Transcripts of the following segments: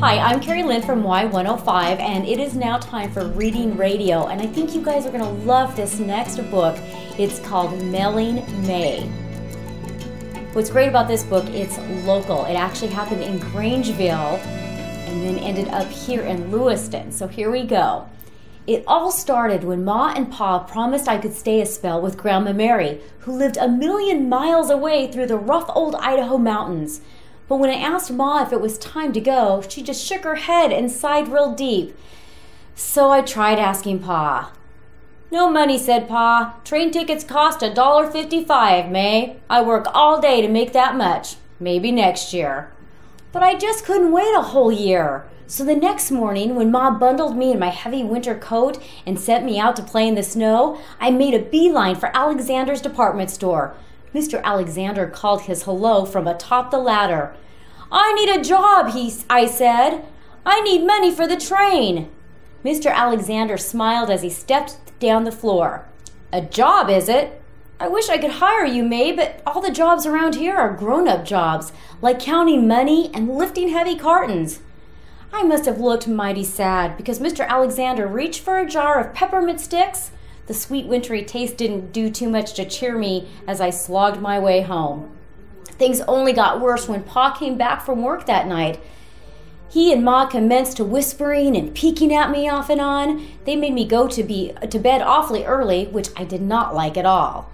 Hi, I'm Carie Lynn from Y105, and it is now time for Reading Radio, and I think you guys are going to love this next book. It's called Mailing May. What's great about this book, it's local. It actually happened in Grangeville and then ended up here in Lewiston. So here we go. It all started when Ma and Pa promised I could stay a spell with Grandma Mary, who lived 1,000,000 miles away through the rough old Idaho mountains. But when I asked Ma if it was time to go, she just shook her head and sighed real deep. So I tried asking Pa. "No money," said Pa. "Train tickets cost $1.55, May. I work all day to make that much. Maybe next year." But I just couldn't wait a whole year. So the next morning, when Ma bundled me in my heavy winter coat and sent me out to play in the snow, I made a beeline for Alexander's department store. Mr. Alexander called his hello from atop the ladder. "I need a job," I said. "I need money for the train." Mr. Alexander smiled as he stepped down the floor. "A job, is it? I wish I could hire you, May, but all the jobs around here are grown-up jobs, like counting money and lifting heavy cartons." I must have looked mighty sad because Mr. Alexander reached for a jar of peppermint sticks. The sweet wintry taste didn't do too much to cheer me as I slogged my way home. Things only got worse when Pa came back from work that night. He and Ma commenced to whispering and peeking at me off and on. They made me go to bed awfully early, which I did not like at all.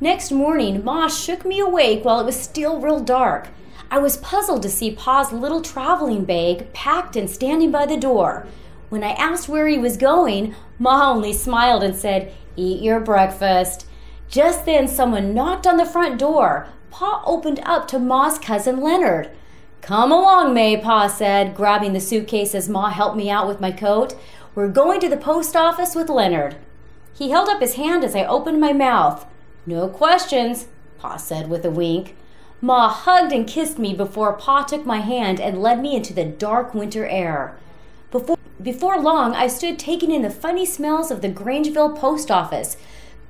Next morning, Ma shook me awake while it was still real dark. I was puzzled to see Pa's little traveling bag packed and standing by the door. When I asked where he was going, Ma only smiled and said, "Eat your breakfast." Just then, someone knocked on the front door. Pa opened up to Ma's cousin Leonard. "Come along, May," Pa said, grabbing the suitcase as Ma helped me out with my coat. "We're going to the post office with Leonard." He held up his hand as I opened my mouth. "No questions," Pa said with a wink. Ma hugged and kissed me before Pa took my hand and led me into the dark winter air. Before long, I stood taking in the funny smells of the Grangeville post office,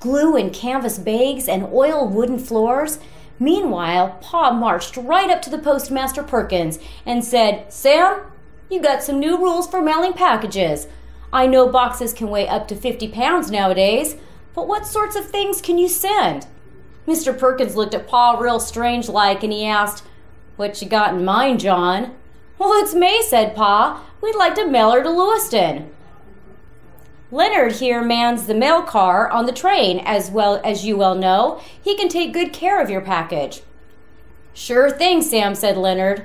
glue and canvas bags and oil wooden floors. Meanwhile, Pa marched right up to the postmaster Perkins and said, "Sam, you got some new rules for mailing packages. I know boxes can weigh up to 50 pounds nowadays, but what sorts of things can you send?" Mr. Perkins looked at Pa real strange-like and he asked, "What you got in mind, John?" "Well, it's May," said Pa. "We'd like to mail her to Lewiston. Leonard here mans the mail car on the train, as you well know. He can take good care of your package." "Sure thing, Sam," said Leonard.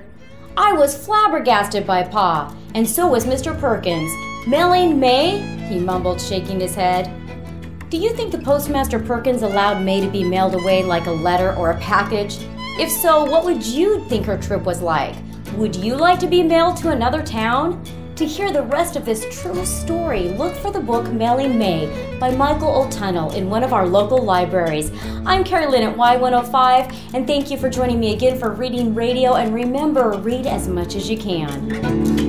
I was flabbergasted by Pa, and so was Mr. Perkins. "Mailing May?" he mumbled, shaking his head. Do you think the Postmaster Perkins allowed May to be mailed away like a letter or a package? If so, what would you think her trip was like? Would you like to be mailed to another town? To hear the rest of this true story, look for the book Mailing May by Michael O'Tunnell in one of our local libraries. I'm Carie Lynn at Y105, and thank you for joining me again for Reading Radio. And remember, read as much as you can.